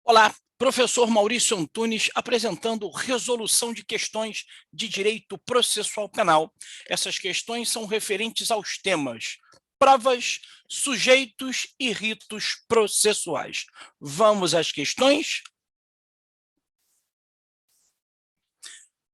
Olá, professor Maurício Antunes, apresentando resolução de questões de direito processual penal. Essas questões são referentes aos temas provas, sujeitos e ritos processuais. Vamos às questões?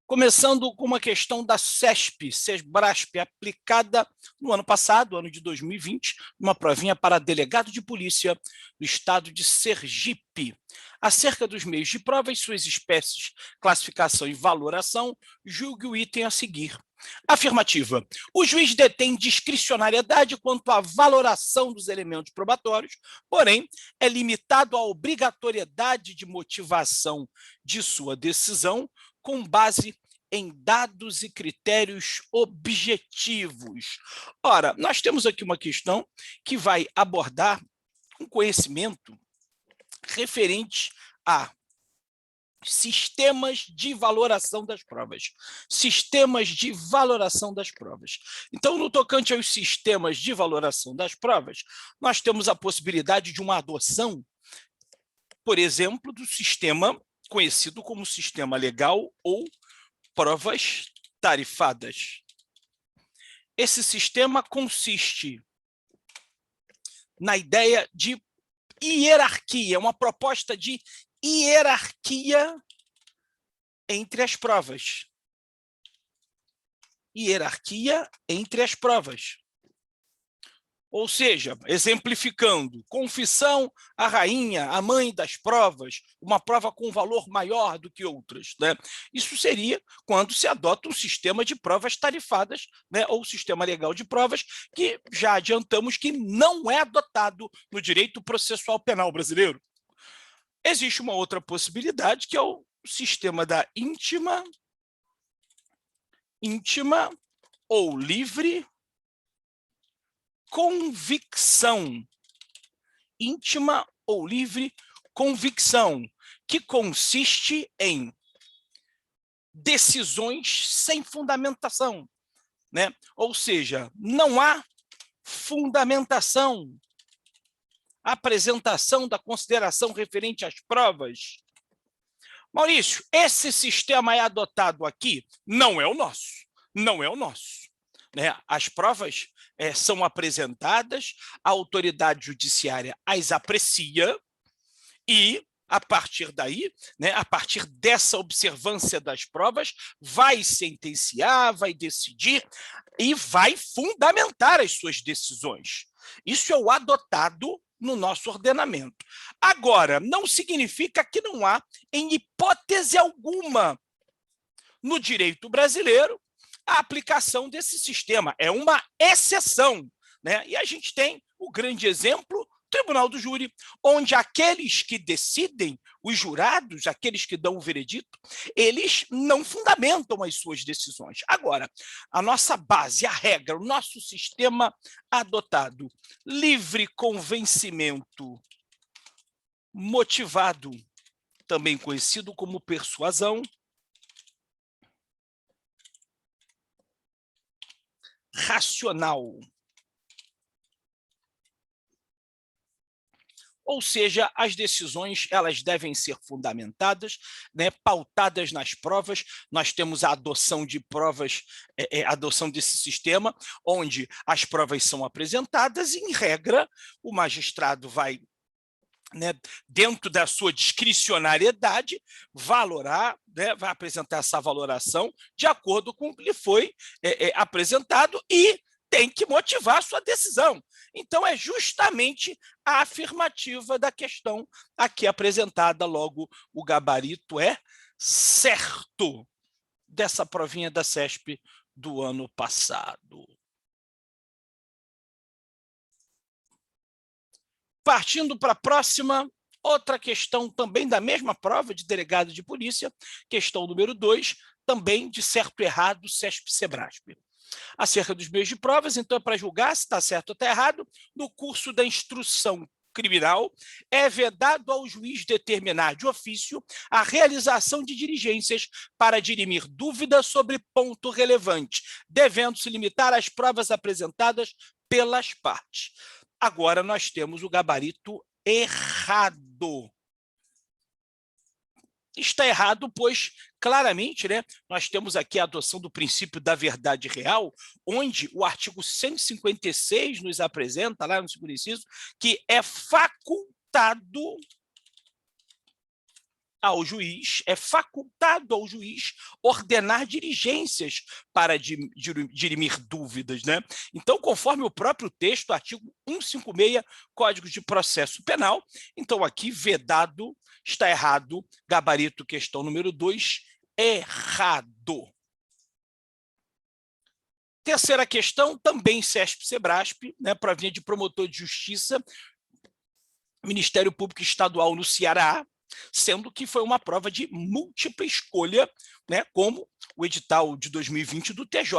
Começando com uma questão da CESP, SESBRASP, aplicada no ano passado, ano de 2020, uma provinha para delegado de polícia do estado de Sergipe. Acerca dos meios de prova e suas espécies, classificação e valoração, julgue o item a seguir. Afirmativa. O juiz detém discricionariedade quanto à valoração dos elementos probatórios, porém, é limitado à obrigatoriedade de motivação de sua decisão com base em dados e critérios objetivos. Ora, nós temos aqui uma questão que vai abordar um conhecimento referente a sistemas de valoração das provas. Sistemas de valoração das provas. Então, no tocante aos sistemas de valoração das provas, nós temos a possibilidade de uma adoção, por exemplo, do sistema conhecido como sistema legal ou provas tarifadas. Esse sistema consiste na ideia de hierarquia, uma proposta de hierarquia entre as provas. Hierarquia entre as provas. Ou seja, exemplificando, confissão à rainha, a mãe das provas, uma prova com valor maior do que outras, né? Isso seria quando se adota um sistema de provas tarifadas, né? Ou sistema legal de provas, que já adiantamos que não é adotado no direito processual penal brasileiro. Existe uma outra possibilidade, que é o sistema da íntima ou livre convicção. Íntima ou livre convicção, que consiste em decisões sem fundamentação, né? Ou seja, não há fundamentação, apresentação da consideração referente às provas. Maurício, esse sistema é adotado aqui? Não é o nosso, não é o nosso. Né? As provas são apresentadas, a autoridade judiciária as aprecia e, a partir daí, né, a partir dessa observância das provas, vai sentenciar, vai decidir e vai fundamentar as suas decisões. Isso é o adotado no nosso ordenamento. Agora, não significa que não há, em hipótese alguma, no direito brasileiro, a aplicação desse sistema. É uma exceção, né? E a gente tem o grande exemplo, Tribunal do Júri, onde aqueles que decidem, os jurados, aqueles que dão o veredito, eles não fundamentam as suas decisões. Agora, a nossa base, a regra, o nosso sistema adotado, livre convencimento motivado, também conhecido como persuasão, racional. Ou seja, as decisões elas devem ser fundamentadas, né, pautadas nas provas. Nós temos a adoção de provas, adoção desse sistema, onde as provas são apresentadas e, em regra, o magistrado vai, né, dentro da sua discricionariedade, valorar, né, vai apresentar essa valoração de acordo com o que lhe foi apresentado e tem que motivar a sua decisão. Então, é justamente a afirmativa da questão aqui apresentada, logo o gabarito é certo dessa provinha da CESP do ano passado. Partindo para a próxima, outra questão também da mesma prova de delegado de polícia, questão número 2, também de certo e errado, CESP-SEBRASP. Acerca dos meios de provas, então, é para julgar se está certo ou está errado, no curso da instrução criminal, é vedado ao juiz determinar de ofício a realização de diligências para dirimir dúvidas sobre ponto relevante, devendo se limitar às provas apresentadas pelas partes. Agora nós temos o gabarito errado. está errado, pois, claramente, né, nós temos aqui a adoção do princípio da verdade real, onde o artigo 156 nos apresenta, lá no segundo inciso, que é facultado é facultado ao juiz ordenar diligências para dirimir dúvidas, né? Então, conforme o próprio texto, artigo 156, Código de Processo Penal, então aqui vedado, está errado, gabarito questão número 2, errado. Terceira questão, também CESP-SEBRASP, né, provinha de promotor de justiça, Ministério Público Estadual no Ceará, sendo que foi uma prova de múltipla escolha, né, como o edital de 2020 do TJ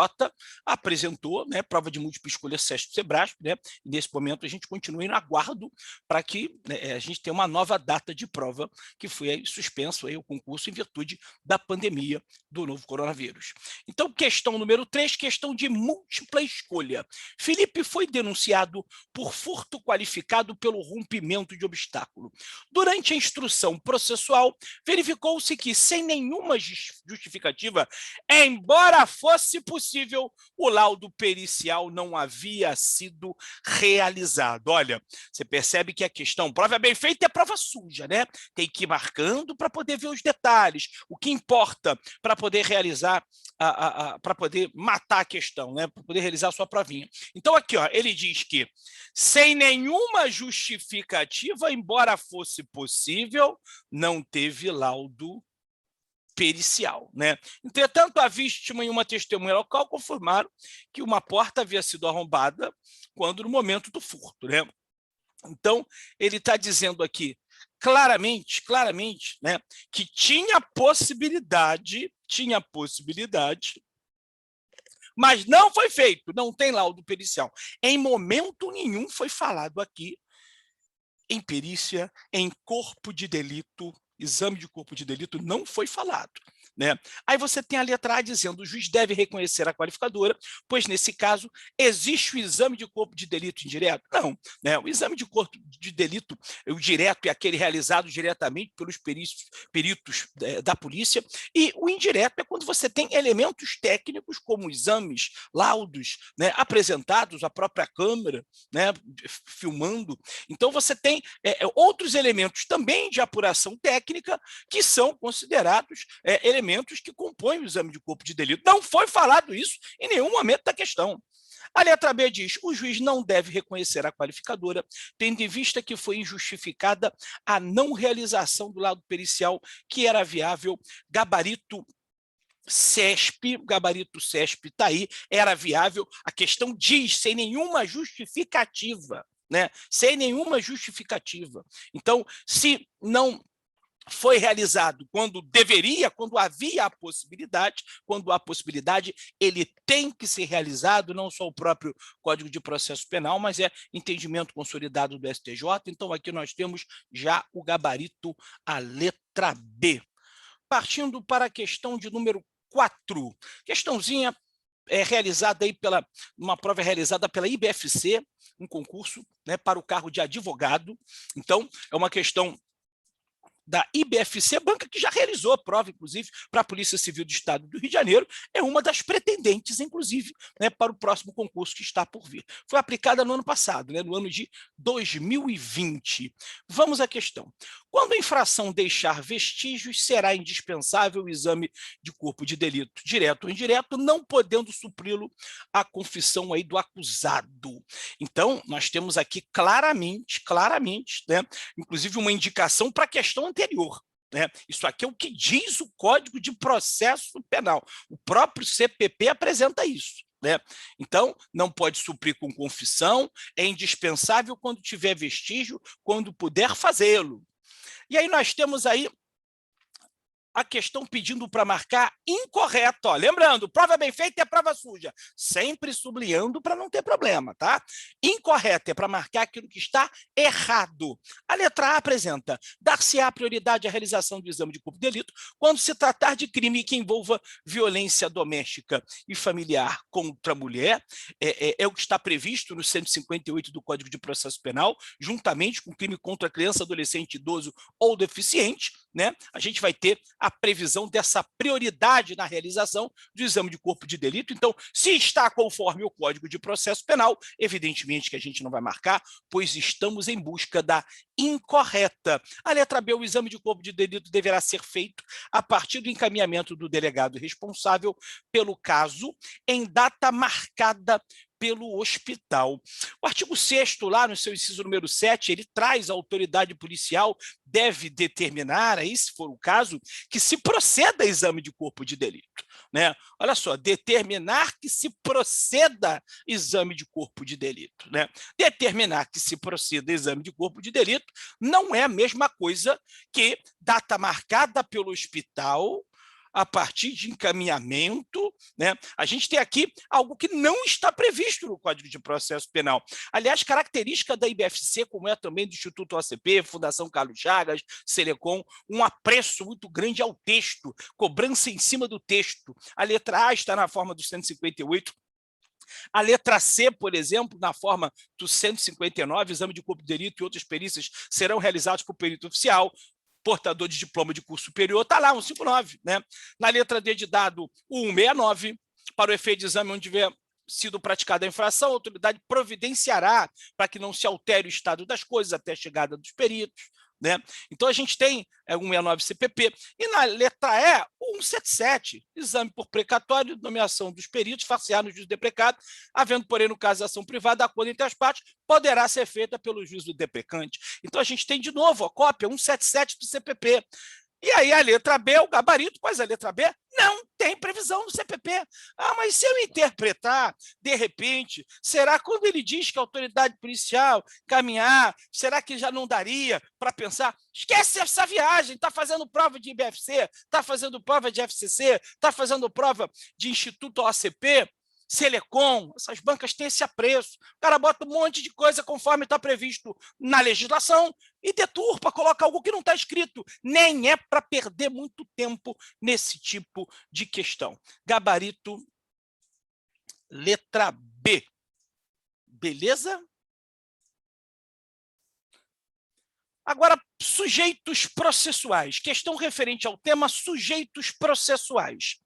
apresentou, né, prova de múltipla escolha CESP-SEBRASP, né, e nesse momento a gente continua no aguardo para que, né, a gente tenha uma nova data de prova, que foi aí suspenso aí o concurso em virtude da pandemia do novo coronavírus. Então, questão número 3, questão de múltipla escolha. Felipe foi denunciado por furto qualificado pelo rompimento de obstáculo. Durante a instrução processual, verificou-se que, sem nenhuma justificativa, embora fosse possível, o laudo pericial não havia sido realizado. Olha, você percebe que a questão prova bem feita é prova suja, né? Tem que ir marcando para poder ver os detalhes, o que importa para poder realizar, para poder matar a questão, né? Para poder realizar a sua provinha. Então, aqui, ó, ele diz que, sem nenhuma justificativa, embora fosse possível, não teve laudo pericial, né? Entretanto, a vítima e uma testemunha local confirmaram que uma porta havia sido arrombada quando no momento do furto, né? Então, ele está dizendo aqui claramente, né, que tinha possibilidade, mas não foi feito, não tem laudo pericial. Em momento nenhum foi falado aqui em perícia, em corpo de delito, exame de corpo de delito não foi falado, né? Aí você tem a letra A dizendo: o juiz deve reconhecer a qualificadora, pois nesse caso existe o exame de corpo de delito indireto? Não, né? O exame de corpo de delito, o direto é aquele realizado diretamente pelos peritos da polícia, e o indireto é quando você tem elementos técnicos como exames, laudos, né, apresentados à própria câmera, né, filmando. Então você tem outros elementos também de apuração técnica que são considerados elementos que compõem o exame de corpo de delito. Não foi falado isso em nenhum momento da questão. A letra B diz: o juiz não deve reconhecer a qualificadora, tendo em vista que foi injustificada a não realização do laudo pericial que era viável, gabarito CESP está aí, era viável. A questão diz: sem nenhuma justificativa, né? Sem nenhuma justificativa. Então, se não foi realizado quando deveria, quando havia a possibilidade, quando há possibilidade, ele tem que ser realizado, não só o próprio Código de Processo Penal, mas é entendimento consolidado do STJ. Então, aqui nós temos já o gabarito, a letra B. Partindo para a questão de número 4, questãozinha realizada aí uma prova realizada pela IBFC, um concurso, né, para o cargo de advogado. Então, é uma questão da IBFC, banca que já realizou a prova, inclusive, para a Polícia Civil do Estado do Rio de Janeiro, é uma das pretendentes, inclusive, né, para o próximo concurso que está por vir. Foi aplicada no ano passado, né, no ano de 2020. Vamos à questão. Quando a infração deixar vestígios, será indispensável o exame de corpo de delito, direto ou indireto, não podendo supri-lo a confissão aí do acusado. Então, nós temos aqui claramente, né, inclusive uma indicação para a questão anterior, né? Isso aqui é o que diz o Código de Processo Penal. O próprio CPP apresenta isso, né? Então, não pode suprir com confissão, é indispensável quando tiver vestígio, quando puder fazê-lo. E aí nós temos aí a questão pedindo para marcar incorreto. Ó. Lembrando, prova bem feita é prova suja. Sempre sublinhando para não ter problema, tá? Incorreto é para marcar aquilo que está errado. A letra A apresenta: dar-se-á prioridade à realização do exame de corpo de delito quando se tratar de crime que envolva violência doméstica e familiar contra a mulher. É o que está previsto no 158 do Código de Processo Penal, juntamente com crime contra criança, adolescente, idoso ou deficiente, né? A gente vai ter a previsão dessa prioridade na realização do exame de corpo de delito. Então, se está conforme o Código de Processo Penal, evidentemente que a gente não vai marcar, pois estamos em busca da incorreta. A letra B, o exame de corpo de delito deverá ser feito a partir do encaminhamento do delegado responsável pelo caso em data marcada pelo hospital. O artigo 6º, lá no seu inciso número 7, ele traz a autoridade policial deve determinar, aí, se for o caso, que se proceda a exame de corpo de delito. Né? Olha só, determinar que se proceda exame de corpo de delito. Né? Determinar que se proceda exame de corpo de delito não é a mesma coisa que data marcada pelo hospital a partir de encaminhamento, né? A gente tem aqui algo que não está previsto no Código de Processo Penal. Aliás, característica da IBFC, como é também do Instituto OCP, Fundação Carlos Chagas, Selecom, um apreço muito grande ao texto, cobrança em cima do texto. A letra A está na forma do 158, a letra C, por exemplo, na forma do 159, exame de corpo de delito e outras perícias serão realizados por perito oficial, portador de diploma de curso superior, está lá, 159. Né? Na letra D de dado, o 169, para o efeito de exame onde tiver sido praticada a infração, a autoridade providenciará para que não se altere o estado das coisas até a chegada dos peritos. Né? Então, a gente tem 169 CPP. E na letra E, o 177, exame por precatório, nomeação dos peritos, far-se-á no juízo deprecado, havendo, porém, no caso de ação privada, acordo entre as partes, poderá ser feita pelo juízo do deprecante. Então, a gente tem, de novo, a cópia 177 do CPP. E aí a letra B, o gabarito, pois a letra B não tem previsão no CPP. Ah, mas se eu interpretar, de repente, será quando ele diz que a autoridade policial caminhar, será que já não daria para pensar? Esquece essa viagem, está fazendo prova de IBFC, está fazendo prova de FCC, está fazendo prova de Instituto OCP, Selecom, essas bancas têm esse apreço. O cara bota um monte de coisa conforme está previsto na legislação e deturpa, coloca algo que não está escrito. Nem é para perder muito tempo nesse tipo de questão. Gabarito, letra B. Beleza? Agora, sujeitos processuais. Questão referente ao tema sujeitos processuais.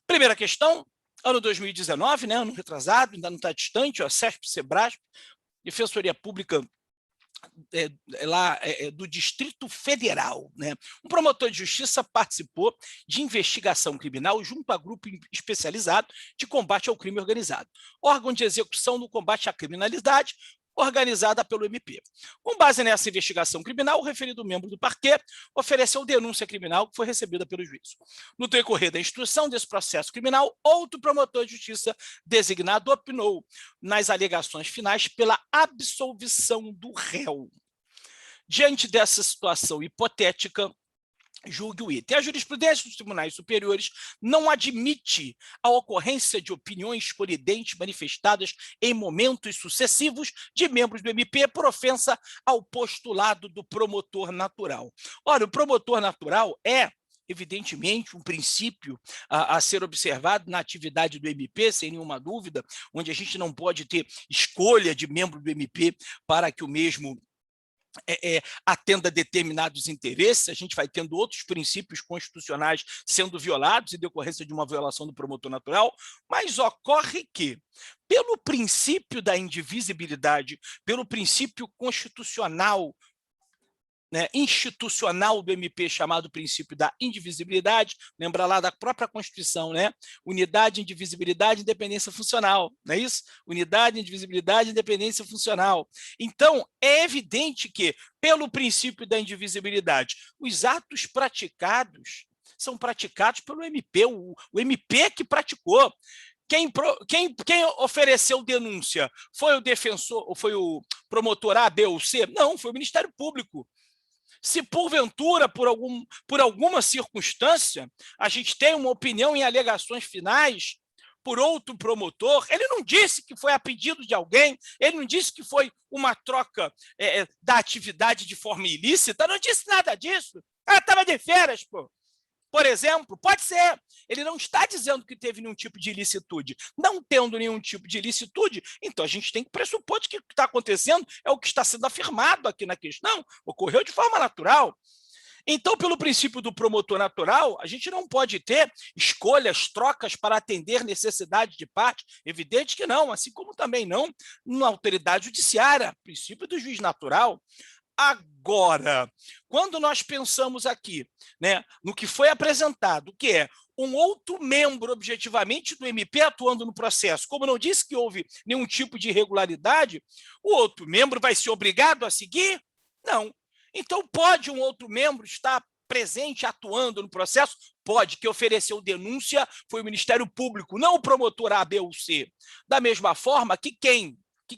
Primeira questão, ano 2019, né, ano retrasado, ainda não está distante, ó, CESP-Sebrasp, Defensoria Pública do Distrito Federal. Né? Um promotor de justiça participou de investigação criminal junto a grupo especializado de combate ao crime organizado, órgão de execução no combate à criminalidade, organizada pelo MP. Com base nessa investigação criminal, o referido membro do parquê ofereceu denúncia criminal que foi recebida pelo juízo. No decorrer da instrução desse processo criminal, outro promotor de justiça designado opinou nas alegações finais pela absolvição do réu. Diante dessa situação hipotética, julgue o item. A jurisprudência dos tribunais superiores não admite a ocorrência de opiniões coridentes manifestadas em momentos sucessivos de membros do MP por ofensa ao postulado do promotor natural. Ora, o promotor natural é, evidentemente, um princípio a ser observado na atividade do MP, sem nenhuma dúvida, onde a gente não pode ter escolha de membro do MP para que o mesmo atenda a determinados interesses. A gente vai tendo outros princípios constitucionais sendo violados em decorrência de uma violação do promotor natural, mas ocorre que, pelo princípio da indivisibilidade, pelo princípio constitucional, né, institucional do MP, chamado princípio da indivisibilidade, lembra lá da própria Constituição, né? Unidade, indivisibilidade, independência funcional, não é isso? Unidade, indivisibilidade, independência funcional. Então, é evidente que, pelo princípio da indivisibilidade, os atos praticados são praticados pelo MP, o MP que praticou. Quem ofereceu denúncia foi o defensor, ou foi o promotor A, B ou C? Não, foi o Ministério Público. Se porventura, por alguma circunstância, a gente tem uma opinião em alegações finais por outro promotor, ele não disse que foi a pedido de alguém, ele não disse que foi uma troca da atividade de forma ilícita, não disse nada disso. Ela estava de férias, pô. Por exemplo, pode ser. Ele não está dizendo que teve nenhum tipo de ilicitude. Não tendo nenhum tipo de ilicitude, então a gente tem que pressupor que o que está acontecendo é o que está sendo afirmado aqui na questão. Ocorreu de forma natural. Então, pelo princípio do promotor natural, a gente não pode ter escolhas, trocas para atender necessidade de parte. Evidente que não, assim como também não na autoridade judiciária, princípio do juiz natural. Agora, quando nós pensamos aqui, né, no que foi apresentado, que é um outro membro objetivamente do MP atuando no processo, como não disse que houve nenhum tipo de irregularidade, o outro membro vai ser obrigado a seguir? Não. Então, pode um outro membro estar presente, atuando no processo? Pode, que ofereceu denúncia foi o Ministério Público, não o promotor A, B ou C. Da mesma forma que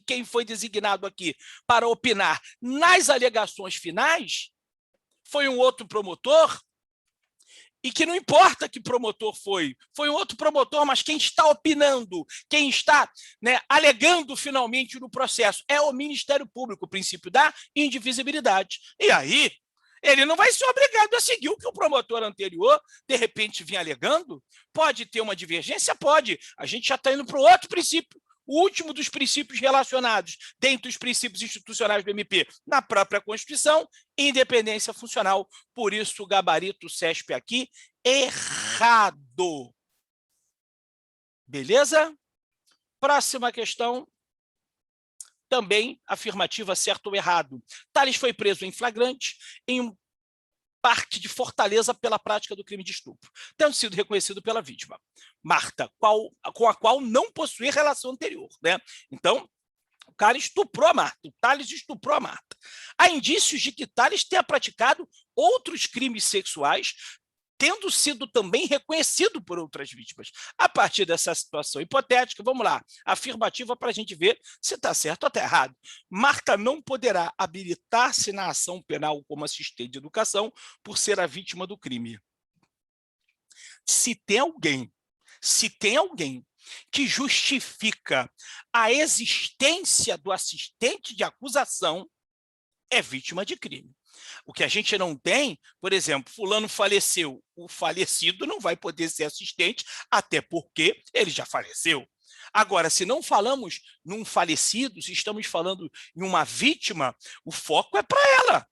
quem foi designado aqui para opinar nas alegações finais foi um outro promotor, e que não importa que promotor foi um outro promotor, mas quem está opinando, quem está, né, alegando finalmente no processo é o Ministério Público, o princípio da indivisibilidade. E aí, ele não vai ser obrigado a seguir o que o promotor anterior, de repente, vinha alegando. Pode ter uma divergência? Pode. A gente já está indo para o outro princípio, o último dos princípios relacionados, dentre os princípios institucionais do MP, na própria Constituição, independência funcional. Por isso, o gabarito CESP aqui, errado. Beleza? Próxima questão, também afirmativa, certo ou errado. Tales foi preso em flagrante em um parque de Fortaleza pela prática do crime de estupro, tendo sido reconhecido pela vítima, Marta, com a qual não possuía relação anterior, né? Então, o cara estuprou a Marta, o Tales estuprou a Marta. Há indícios de que Tales tenha praticado outros crimes sexuais, tendo sido também reconhecido por outras vítimas. A partir dessa situação hipotética, vamos lá, afirmativa para a gente ver se está certo ou está errado. Marta não poderá habilitar-se na ação penal como assistente de educação por ser a vítima do crime. Se tem alguém que justifica a existência do assistente de acusação, é vítima de crime. O que a gente não tem, por exemplo, fulano faleceu, o falecido não vai poder ser assistente, até porque ele já faleceu. Agora, se não falamos num falecido, se estamos falando em uma vítima, o foco é para ela.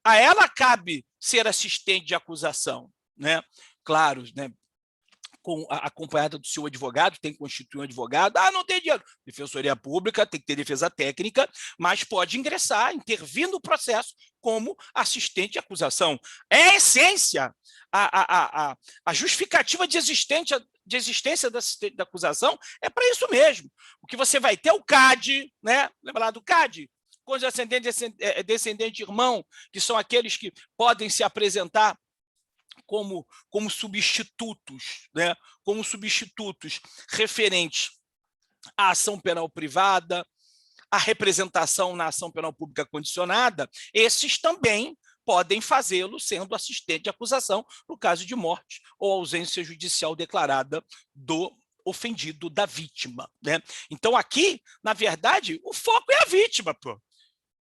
A ela cabe ser assistente de acusação, né? Claro, né? Acompanhada do seu advogado, tem que constituir um advogado. Ah, não tem dinheiro. Defensoria Pública tem que ter defesa técnica, mas pode ingressar, intervir no processo como assistente de acusação. É a essência, a justificativa de existência da assistente de acusação é para isso mesmo. O que você vai ter é o CAD, né? Lembra lá do CAD? Descendente irmão, que são aqueles que podem se apresentar como substitutos, né? Como substitutos referentes à ação penal privada, à representação na ação penal pública condicionada, esses também podem fazê-lo sendo assistente de acusação no caso de morte ou ausência judicial declarada do ofendido, da vítima, né? Então, aqui, na verdade, o foco é a vítima, pô.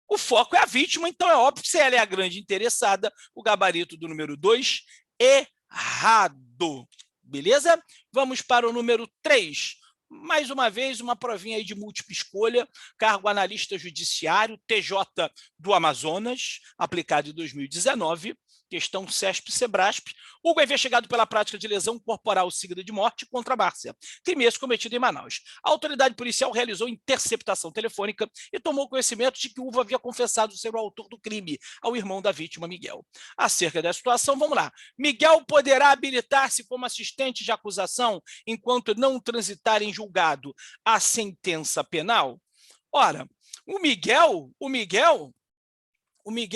O foco é a vítima, então é óbvio que se ela é a grande interessada, o gabarito do número 2, errado. Beleza? Vamos para o número 3. Mais uma vez, uma provinha aí de múltipla escolha, cargo analista judiciário, TJ do Amazonas, aplicado em 2019, questão CESP-SEBRASP. Hugo é investigado pela prática de lesão corporal seguida de morte contra a Márcia, crime esse cometido em Manaus. A autoridade policial realizou interceptação telefônica e tomou conhecimento de que o Hugo havia confessado ser o autor do crime ao irmão da vítima, Miguel. Acerca da situação, vamos lá. Miguel poderá habilitar-se como assistente de acusação enquanto não transitar em julgado a sentença penal? Ora, o Miguel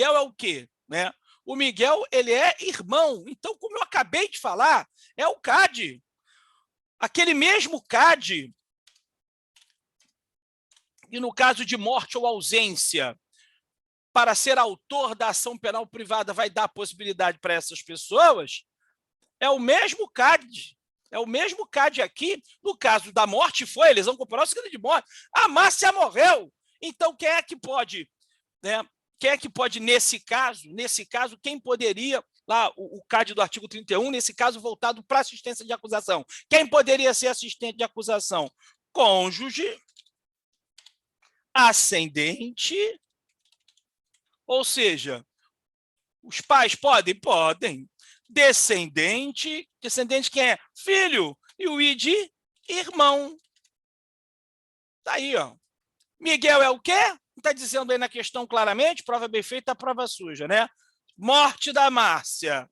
é o quê, né? O Miguel, ele é irmão. Então, como eu acabei de falar, é o CAD. Aquele mesmo CAD, e no caso de morte ou ausência, para ser autor da ação penal privada vai dar possibilidade para essas pessoas, é o mesmo CAD. É o mesmo CAD aqui, no caso da morte, foi lesão corporal seguida de morte. A Márcia morreu. Então, quem é que pode, né? Quem é que pode, nesse caso, quem poderia, lá o CAD do artigo 31, nesse caso, voltado para assistência de acusação. Quem poderia ser assistente de acusação? Cônjuge, ascendente, ou seja, os pais podem? Podem. Descendente quem é? Filho. E o ID, irmão. Tá aí, ó. Miguel é o quê? Está dizendo aí na questão claramente, prova bem feita, prova suja, né? Morte da Márcia.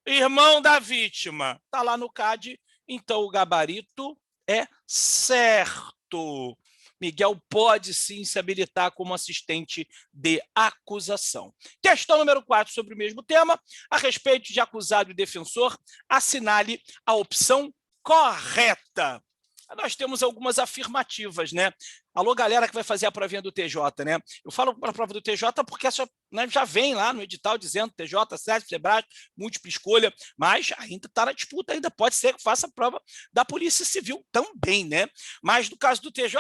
Irmão da vítima. Está lá no CAD, então o gabarito é certo. Miguel pode sim se habilitar como assistente de acusação. Questão número 4 sobre o mesmo tema. A respeito de acusado e defensor, assinale a opção correta. Nós temos algumas afirmativas, né? Alô, galera que vai fazer a provinha do TJ, né? Eu falo para a prova do TJ porque essa, né, já vem lá no edital dizendo TJ, SESP, SEBRASP, múltipla escolha, mas ainda está na disputa, ainda pode ser que faça a prova da Polícia Civil também, né? Mas no caso do TJ,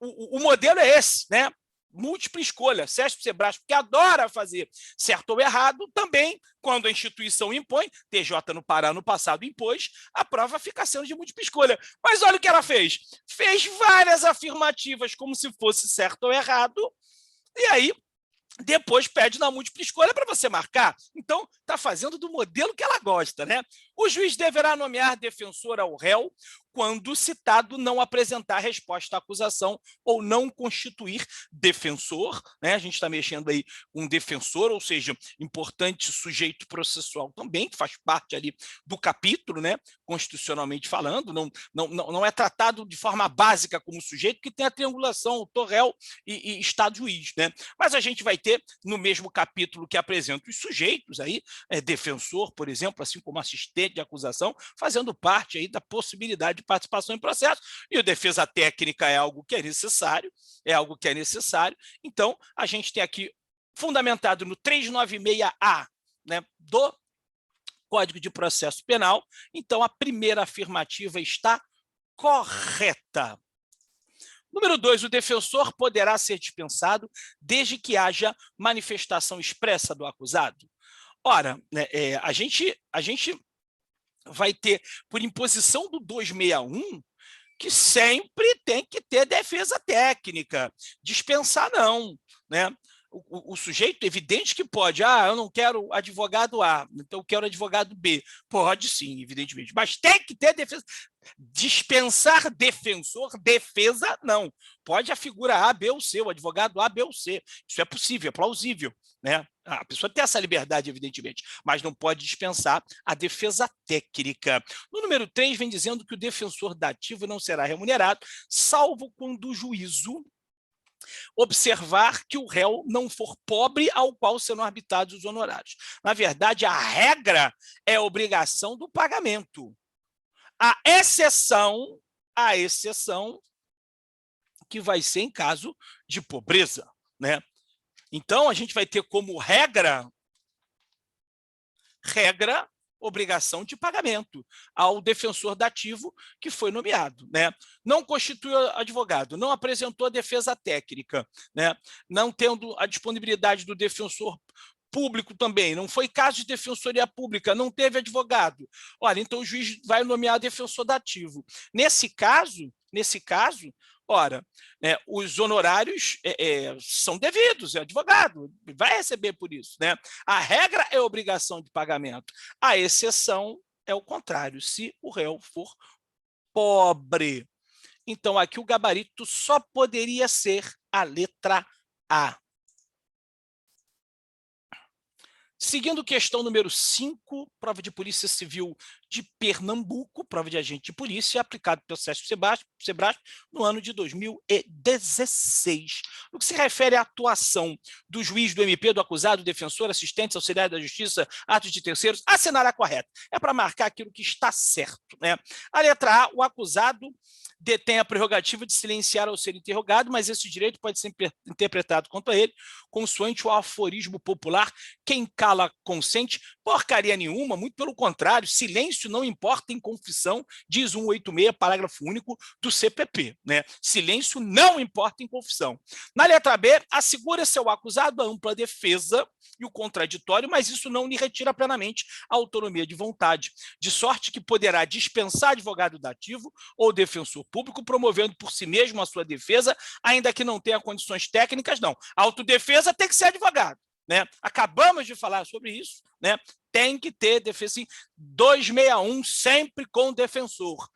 o modelo é esse, né? Múltipla escolha, SESP, SEBRASP, que adora fazer certo ou errado, também, quando a instituição impõe, TJ no Pará no passado impôs, a prova fica sendo de múltipla escolha. Mas olha o que ela fez. Fez várias afirmativas como se fosse certo ou errado, e aí depois pede na múltipla escolha para você marcar. Então, está fazendo do modelo que ela gosta, né? O juiz deverá nomear defensor ao réu quando o citado não apresentar resposta à acusação ou não constituir defensor, né? A gente está mexendo aí com um defensor, ou seja, importante sujeito processual também, que faz parte ali do capítulo, né? Constitucionalmente falando, não é tratado de forma básica como sujeito, que tem a triangulação, autor-réu e Estado-juiz, né? Mas a gente vai ter, no mesmo capítulo que apresenta os sujeitos aí, defensor, por exemplo, assim como assistente de acusação, fazendo parte aí da possibilidade de participação em processo, e a defesa técnica é algo que é necessário, então a gente tem aqui, fundamentado no 396A, né, do Código de Processo Penal, então a primeira afirmativa está correta. Número 2, o defensor poderá ser dispensado desde que haja manifestação expressa do acusado. Ora, né, a gente vai ter, por imposição do 261, que sempre tem que ter defesa técnica, dispensar não, né? O sujeito, evidente que pode, eu não quero advogado A, então eu quero advogado B. Pode sim, evidentemente, mas tem que ter defesa. Dispensar defensor, defesa, não. Pode a figura A, B ou C, o advogado A, B ou C. Isso é possível, é plausível, né? A pessoa tem essa liberdade, evidentemente, mas não pode dispensar a defesa técnica. No número 3, vem dizendo que o defensor dativo não será remunerado, salvo quando o juízo observar que o réu não for pobre ao qual serão arbitados os honorários. Na verdade, a regra é a obrigação do pagamento. A exceção que vai ser em caso de pobreza, né? Então, a gente vai ter como regra, obrigação de pagamento ao defensor dativo que foi nomeado, né? Não constituiu advogado, não apresentou a defesa técnica, né? Não tendo a disponibilidade do defensor público também, não foi caso de defensoria pública, não teve advogado. Olha, então o juiz vai nomear defensor dativo. Nesse caso, ora, né, os honorários são devidos, é advogado, vai receber por isso, né? A regra é obrigação de pagamento, a exceção é o contrário, se o réu for pobre. Então, aqui o gabarito só poderia ser a letra A. Seguindo questão número 5, prova de Polícia Civil de Pernambuco, prova de agente de polícia, aplicado pelo SESP Sebasp, SEBRASP no ano de 2016. No que se refere à atuação do juiz, do MP, do acusado, do defensor, assistente, auxiliar da justiça, atos de terceiros, assinará correto. É para marcar aquilo que está certo, né? A letra A, o acusado detém a prerrogativa de silenciar ao ser interrogado, mas esse direito pode ser interpretado contra ele consoante o aforismo popular: quem cala consente. Porcaria nenhuma, muito pelo contrário, silêncio não importa em confissão, diz 186, parágrafo único do CPP, né? Silêncio não importa em confissão. Na letra B, assegura-se ao acusado a ampla defesa e o contraditório, mas isso não lhe retira plenamente a autonomia de vontade, de sorte que poderá dispensar advogado dativo ou defensor público, promovendo por si mesmo a sua defesa, ainda que não tenha condições técnicas, não. A autodefesa tem que ser advogado, né? Acabamos de falar sobre isso, né? Tem que ter defesa, sim. 261, sempre com defensor,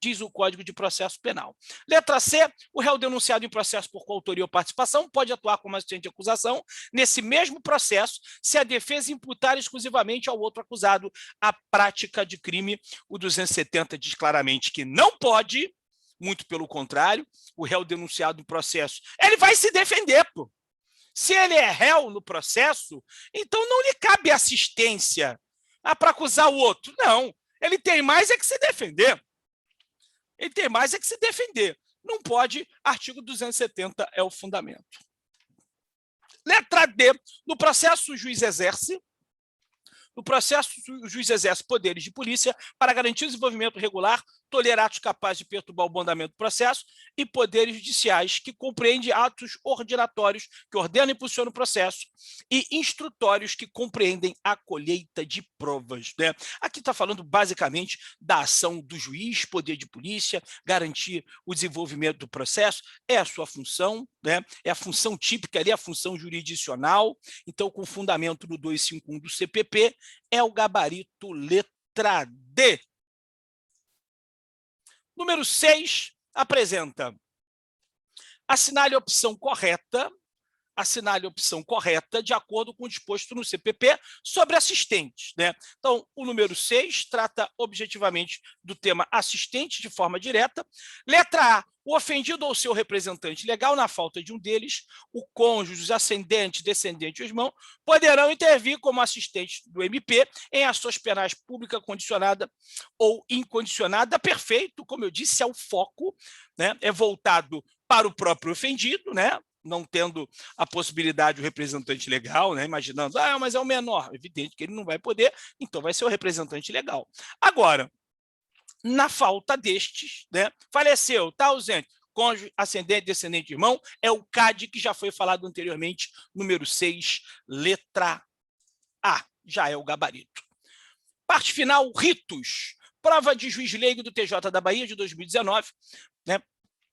diz o Código de Processo Penal. Letra C, o réu denunciado em processo por coautoria ou participação pode atuar como assistente de acusação nesse mesmo processo, se a defesa imputar exclusivamente ao outro acusado a prática de crime. O 270 diz claramente que não pode, muito pelo contrário, o réu denunciado em processo, ele vai se defender, pô. Se ele é réu no processo, então não lhe cabe assistência para acusar o outro. Não, ele tem mais é que se defender. Ele tem mais é que se defender. Não pode, artigo 270 é o fundamento. Letra D, no processo o juiz exerce poderes de polícia para garantir o desenvolvimento regular, tolerar atos capazes de perturbar o bom andamento do processo, e poderes judiciais, que compreende atos ordinatórios que ordenam e impulsionam o processo, e instrutórios, que compreendem a colheita de provas, né? Aqui está falando basicamente da ação do juiz, poder de polícia, garantir o desenvolvimento do processo, é a sua função, né? É a função típica ali, a função jurisdicional. Então, com fundamento no 251 do CPP, é o gabarito letra D. Número 6, apresenta: assinale a opção correta, de acordo com o disposto no CPP sobre assistentes, né? Então, o número 6 trata objetivamente do tema assistente de forma direta. Letra A, o ofendido ou seu representante legal, na falta de um deles, o cônjuge, ascendente, descendente ou irmão, poderão intervir como assistentes do MP em ações penais pública condicionada ou incondicionada. Perfeito, como eu disse, é o foco, né? É voltado para o próprio ofendido, né? Não tendo a possibilidade do representante legal, né? Imaginando, mas é o menor. Evidente que ele não vai poder, então vai ser o representante legal. Agora, na falta destes, né? Faleceu, está ausente, cônjuge, ascendente, descendente, irmão, é o CAD que já foi falado anteriormente, número 6, letra A, já é o gabarito. Parte final, ritos. Prova de juiz leigo do TJ da Bahia de 2019, né?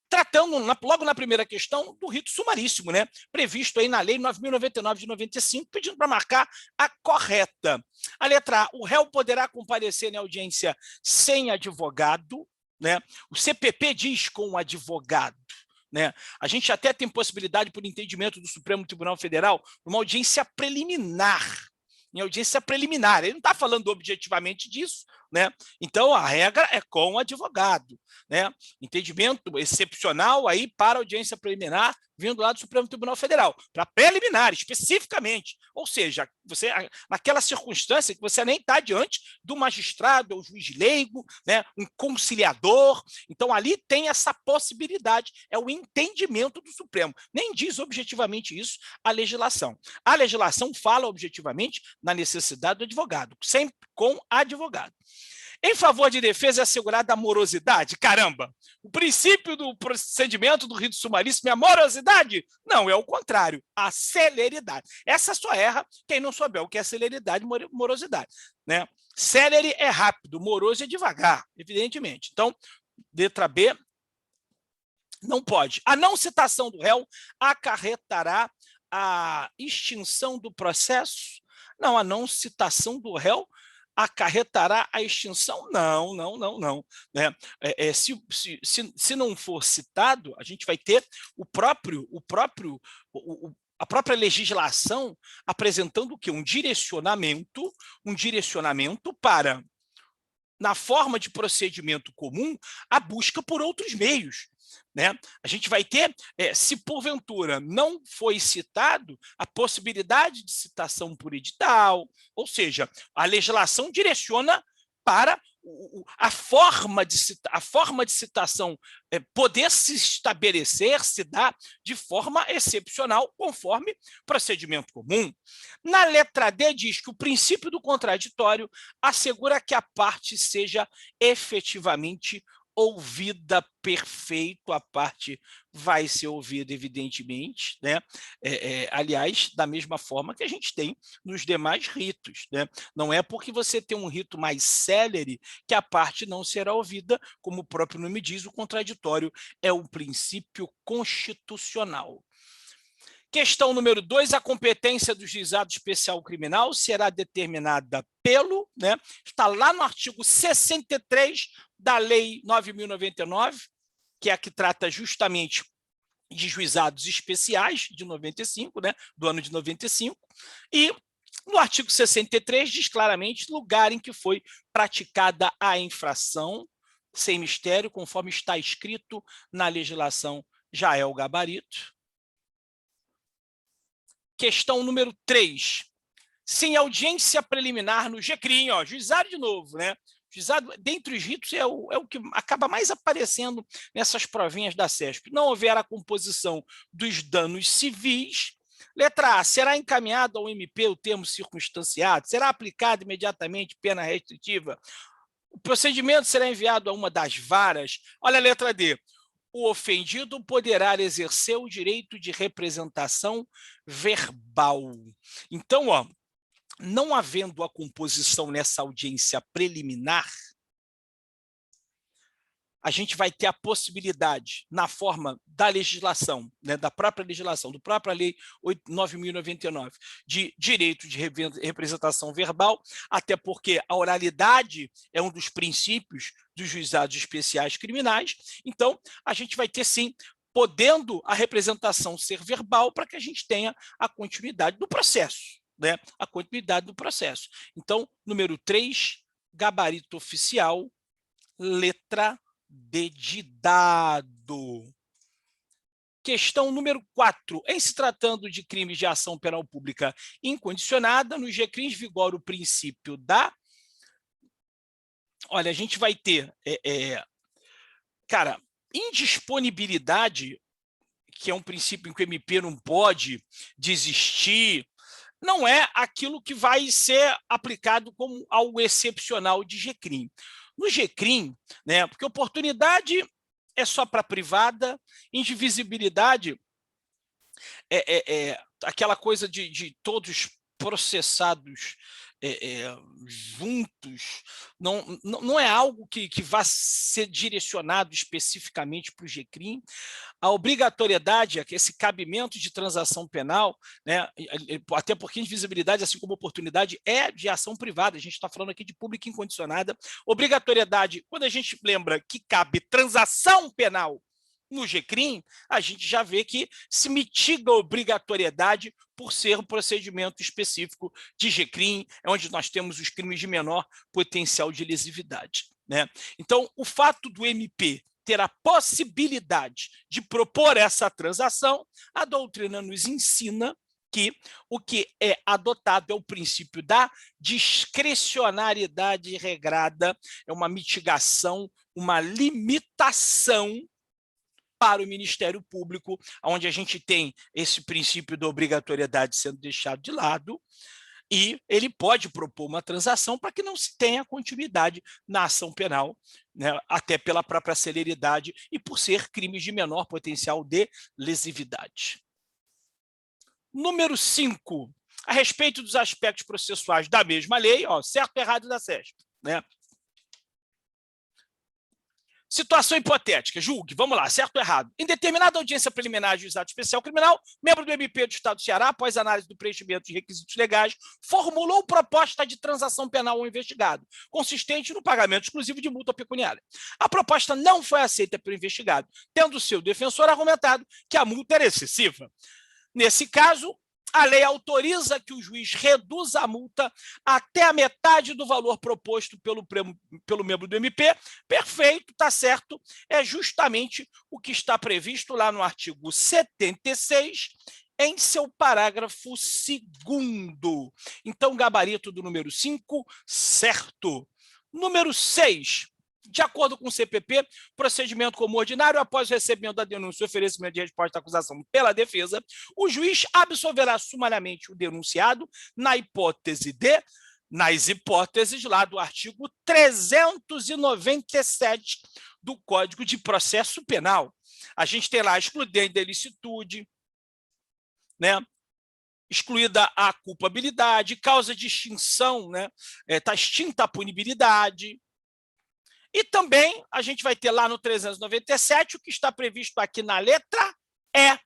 Tratando, logo na primeira questão, do rito sumaríssimo, né? Previsto aí na Lei 9.099 de 95, pedindo para marcar a correta. A letra A, o réu poderá comparecer na audiência sem advogado, né? O CPP diz com advogado, né? A gente até tem possibilidade, por entendimento do Supremo Tribunal Federal, uma audiência preliminar. Em audiência preliminar. Ele não está falando objetivamente disso, né? Então, a regra é com o advogado, né? Entendimento excepcional aí para audiência preliminar, vindo lá do Supremo Tribunal Federal, para preliminar, especificamente. Ou seja, você, naquela circunstância que você nem está diante do magistrado ou juiz leigo, né? Um conciliador. Então, ali tem essa possibilidade, é o entendimento do Supremo. Nem diz objetivamente isso a legislação. A legislação fala objetivamente na necessidade do advogado, sempre com advogado. Em favor de defesa é assegurada a morosidade. Caramba, o princípio do procedimento do rito sumaríssimo é a morosidade? Não, é o contrário, a celeridade. Essa só erra quem não souber o que é celeridade e morosidade, né? Celere é rápido, moroso é devagar, evidentemente. Então, letra B, não pode. A não citação do réu acarretará a extinção do processo? Não, a não citação do réu acarretará a extinção? Não, né? Se não for citado, a gente vai ter a própria legislação apresentando o quê? Um direcionamento para na forma de procedimento comum, a busca por outros meios, né? A gente vai ter, se porventura não foi citado, a possibilidade de citação por edital, ou seja, a legislação direciona para a forma de citação poder se estabelecer, se dar de forma excepcional, conforme procedimento comum. Na letra D diz que o princípio do contraditório assegura que a parte seja efetivamente ouvida. Perfeito, a parte vai ser ouvida, evidentemente, né? Aliás, da mesma forma que a gente tem nos demais ritos, né? Não é porque você tem um rito mais célere que a parte não será ouvida, como o próprio nome diz, o contraditório é um princípio constitucional. Questão número 2, a competência do juizado especial criminal será determinada pelo, né? Está lá no artigo 63 da Lei 9.099, que é a que trata justamente de juizados especiais de 95, né? Do ano de 95, e no artigo 63 diz claramente lugar em que foi praticada a infração, sem mistério, conforme está escrito na legislação, já é o gabarito. Questão número 3. Sem audiência preliminar no GCRIM, ó, juizado de novo, né? Juizado, dentre os ritos, é o que acaba mais aparecendo nessas provinhas da CESP. Não houver a composição dos danos civis. Letra A, será encaminhado ao MP o termo circunstanciado? Será aplicada imediatamente pena restritiva? O procedimento será enviado a uma das varas? Olha a letra D. O ofendido poderá exercer o direito de representação verbal. Então, ó, não havendo a composição nessa audiência preliminar, a gente vai ter a possibilidade, na forma da legislação, né, da própria legislação, do própria Lei 9.099, de direito de representação verbal, até porque a oralidade é um dos princípios dos juizados especiais criminais. Então, a gente vai ter, sim, podendo a representação ser verbal para que a gente tenha a continuidade do processo, né? A continuidade do processo. Então, número 3, gabarito oficial, letra D de dado. Questão número 4. Em se tratando de crimes de ação penal pública incondicionada, nos GCRIMs vigora o princípio da... Olha, a gente vai ter, cara, indisponibilidade, que é um princípio em que o MP não pode desistir, não é aquilo que vai ser aplicado como algo excepcional de GCRIM. No GCRIM, né, porque oportunidade é só para privada, indivisibilidade aquela coisa de todos processados juntos, não é algo que vá ser direcionado especificamente para o GCRIM. A obrigatoriedade, esse cabimento de transação penal, né, até porque indivisibilidade, assim como oportunidade, é de ação privada, a gente está falando aqui de pública incondicionada. Obrigatoriedade, quando a gente lembra que cabe transação penal no GCRIM, a gente já vê que se mitiga a obrigatoriedade por ser um procedimento específico de GCRIM, onde nós temos os crimes de menor potencial de lesividade, né? Então, o fato do MP ter a possibilidade de propor essa transação, a doutrina nos ensina que o que é adotado é o princípio da discricionariedade regrada, é uma mitigação, uma limitação para o Ministério Público, onde a gente tem esse princípio da obrigatoriedade sendo deixado de lado, e ele pode propor uma transação para que não se tenha continuidade na ação penal, né, até pela própria celeridade e por ser crimes de menor potencial de lesividade. Número 5, a respeito dos aspectos processuais da mesma lei, ó, certo e errado da CESP, né? Situação hipotética, julgue, vamos lá, certo ou errado. Em determinada audiência preliminar de juizado especial criminal, membro do MP do Estado do Ceará, após análise do preenchimento de requisitos legais, formulou proposta de transação penal ao investigado, consistente no pagamento exclusivo de multa pecuniária. A proposta não foi aceita pelo investigado, tendo seu defensor argumentado que a multa era excessiva. Nesse caso, A lei autoriza que o juiz reduza a multa até a metade do valor proposto pelo membro do MP. Perfeito, está certo. É justamente o que está previsto lá no artigo 76, em seu parágrafo 2º. Então, gabarito do número 5, certo. Número 6. De acordo com o CPP, procedimento comum ordinário, após o recebimento da denúncia e oferecimento de resposta à acusação pela defesa, o juiz absolverá sumariamente o denunciado nas hipóteses lá do artigo 397 do Código de Processo Penal. A gente tem lá a excludente da ilicitude, né? Excluída a culpabilidade, causa de extinção, né? Está extinta a punibilidade. E também a gente vai ter lá no 397 o que está previsto aqui na letra E.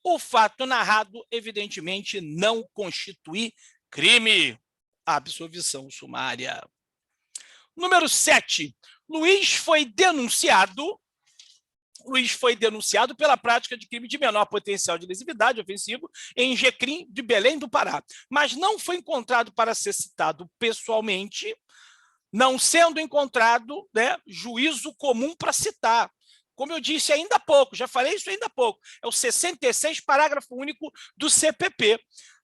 O fato narrado, evidentemente, não constitui crime. Absolvição sumária. Número 7. Luiz foi denunciado pela prática de crime de menor potencial de lesividade ofensivo em Jecrim de Belém do Pará, mas não foi encontrado para ser citado pessoalmente, não sendo encontrado, né, juízo comum para citar. Como eu disse ainda há pouco, já falei isso ainda há pouco, é o 66, parágrafo único do CPP.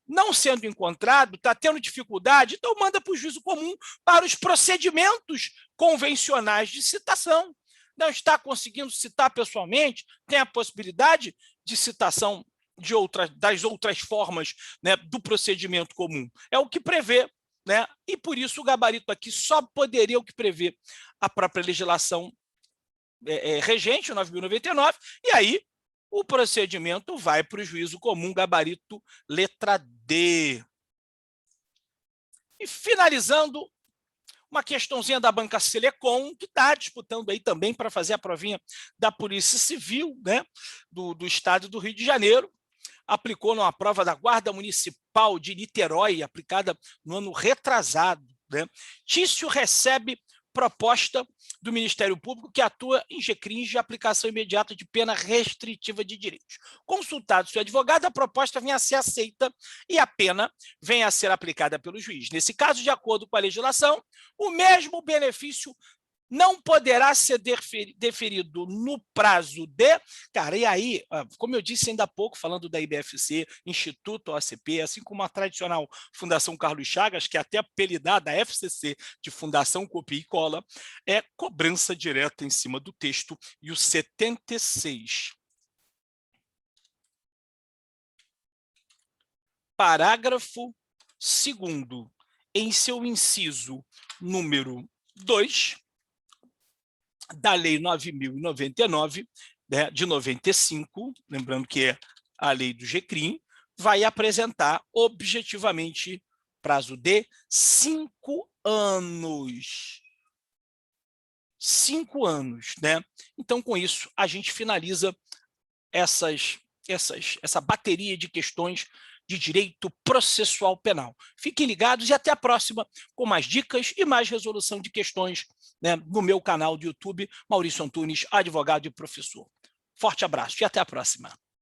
Não sendo encontrado, está tendo dificuldade, então manda para o juízo comum para os procedimentos convencionais de citação. Não está conseguindo citar pessoalmente, tem a possibilidade de citação das outras formas, né, do procedimento comum. É o que prevê, né? E por isso o gabarito aqui só poderia o que prevê a própria legislação regente, 9.099, e aí o procedimento vai para o juízo comum, gabarito letra D. E finalizando, uma questãozinha da Banca Selecom, que está disputando aí também para fazer a provinha da Polícia Civil, né, do Estado do Rio de Janeiro. Aplicou numa prova da Guarda Municipal de Niterói, aplicada no ano retrasado, né? Tício recebe proposta do Ministério Público que atua em Jecrim de aplicação imediata de pena restritiva de direitos. Consultado seu advogado, a proposta vem a ser aceita e a pena vem a ser aplicada pelo juiz. Nesse caso, de acordo com a legislação, o mesmo benefício não poderá ser deferido no prazo de... Cara, e aí, como eu disse ainda há pouco, falando da IBFC, Instituto OACP, assim como a tradicional Fundação Carlos Chagas, que é até apelidada FCC de Fundação Copia e Cola, é cobrança direta em cima do texto. E o 76. Parágrafo 2º, em seu inciso número 2, da Lei 9.099, né, de 95, lembrando que é a lei do Jecrim, vai apresentar objetivamente prazo de 5 anos. 5 anos, né? Então, com isso, a gente finaliza essa bateria de questões de direito processual penal. Fiquem ligados e até a próxima com mais dicas e mais resolução de questões, né, no meu canal do YouTube, Maurício Antunes, advogado e professor. Forte abraço e até a próxima.